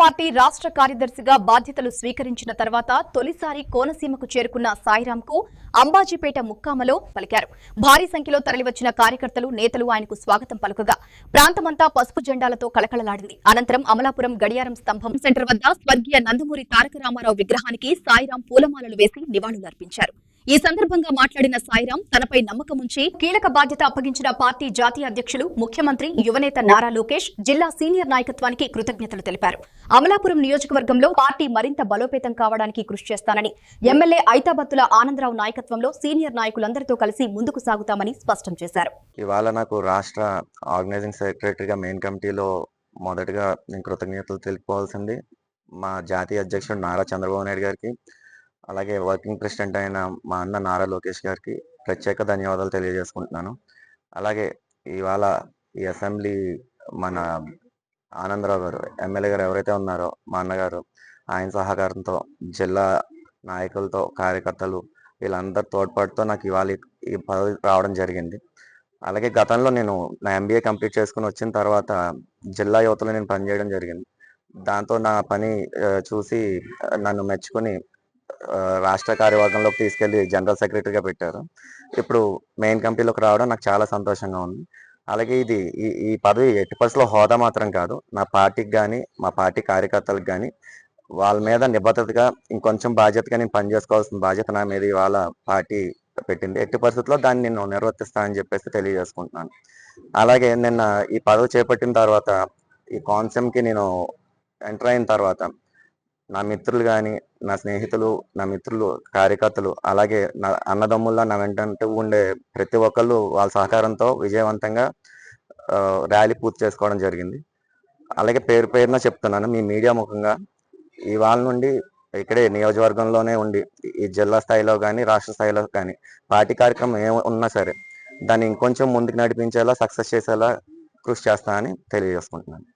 Party రాష్ట్ర కార్యదర్శిగా బాధ్యతలు స్వీకరించిన తర్వాత తొలిసారి కోనసీమకు చేరుకున్న సాయిరాంకు అంబాజీపేట ముక్కామలో పలికారు. భారీ సంఖ్యలో తరలివచ్చిన కార్యకర్తలు, నేతలు ఆయనకు స్వాగతం పలుకగా ప్రాంతమంతా పసుపు జెండాలతో కళకళలాడింది. అనంతరం అమలాపురం గడియారం స్తంభం సెంటర్ వద్ద స్వర్గీయ నందమూరి తారక రామారావు విగ్రహానికి సాయిరాం పూలమాలలు వేసి నివాళులర్పించారు. ఈ సందర్భంగా మాట్లాడిన సాయిరాం తనపై నమ్మకం ఉంచి కీలక బాధ్యత అప్పగించిన పార్టీ జాతీయ అధ్యక్షులు, ముఖ్యమంత్రి, యువనేత నారా లోకేష్, జిల్లా సీనియర్ నాయకత్వానికి కృతజ్ఞతలు తెలిపారు. అమలాపురం నియోజకవర్గంలో పార్టీ మరింత బలోపేతం కావడానికి కృషి చేస్తానని, ఎమ్మెల్యే ఐతాబత్తుల ఆనందరావు నాయకత్వంలో సీనియర్ నాయకులందరితో కలిసి ముందుకు సాగుతామని స్పష్టం చేశారు. ఇవాళ నాకు రాష్ట్ర ఆర్గనైజింగ్ సెక్రటరీగా మెయిన్ కమిటీలో మొదటగా నేను కృతజ్ఞతలు తెలుపుకోవాల్సింది మా జాతీయ అధ్యక్షుడు నారా చంద్రబాబు నాయుడు గారికి, అలాగే వర్కింగ్ ప్రెసిడెంట్ అయిన మా అన్న నారా లోకేష్ గారికి ప్రత్యేక ధన్యవాదాలు తెలియజేసుకుంటున్నాను. అలాగే ఇవాళ ఈ అసెంబ్లీ మన ఆనందరావు గారు, ఎమ్మెల్యే గారు ఎవరైతే ఉన్నారో మా అన్నగారు, ఆయన సహకారంతో జిల్లా నాయకులతో, కార్యకర్తలు వీళ్ళందరి తోడ్పాటుతో నాకు ఇవాళ ఈ పదవి రావడం జరిగింది. అలాగే గతంలో నేను నా ఎంబీఏ కంప్లీట్ చేసుకుని వచ్చిన తర్వాత జిల్లా యువతలో నేను పనిచేయడం జరిగింది. దాంతో నా పని చూసి నన్ను మెచ్చుకొని రాష్ట్ర కార్యవర్గంలోకి తీసుకెళ్లి జనరల్ సెక్రటరీగా పెట్టారు. ఇప్పుడు మెయిన్ కమిటీలోకి రావడం నాకు చాలా సంతోషంగా ఉంది. అలాగే ఇది ఈ పదవి ఎట్టి పరిస్థితుల్లో హోదా మాత్రం కాదు, నా పార్టీకి కానీ, మా పార్టీ కార్యకర్తలకు కానీ వాళ్ళ మీద నిబద్ధతగా ఇంకొంచెం బాధ్యతగా నేను పనిచేసుకోవాల్సిన బాధ్యత నా మీద ఇవాళ పార్టీ పెట్టింది. ఎట్టి పరిస్థితుల్లో దాన్ని నేను నిర్వర్తిస్తానని చెప్పేసి తెలియజేసుకుంటున్నాను. అలాగే నిన్న ఈ పదవి చేపట్టిన తర్వాత ఈ కాన్సెమ్కి నేను ఎంటర్ అయిన తర్వాత నా మిత్రులు కానీ, నా స్నేహితులు, నా మిత్రులు, కార్యకర్తలు, అలాగే నా అన్నదమ్ముల్లా నా వెంటంటూ ఉండే ప్రతి ఒక్కళ్ళు వాళ్ళ సహకారంతో విజయవంతంగా ర్యాలీ పూర్తి చేసుకోవడం జరిగింది. అలాగే పేరు పేరున చెప్తున్నాను మీ మీడియా ముఖంగా, ఇవాళ నుండి ఇక్కడే నియోజకవర్గంలోనే ఉండి ఈ జిల్లా స్థాయిలో కానీ, రాష్ట్ర స్థాయిలో కానీ పార్టీ కార్యక్రమం ఏమున్నా సరే దాన్ని ఇంకొంచెం ముందుకు నడిపించేలా, సక్సెస్ చేసేలా కృషి చేస్తానని తెలియజేసుకుంటున్నాను.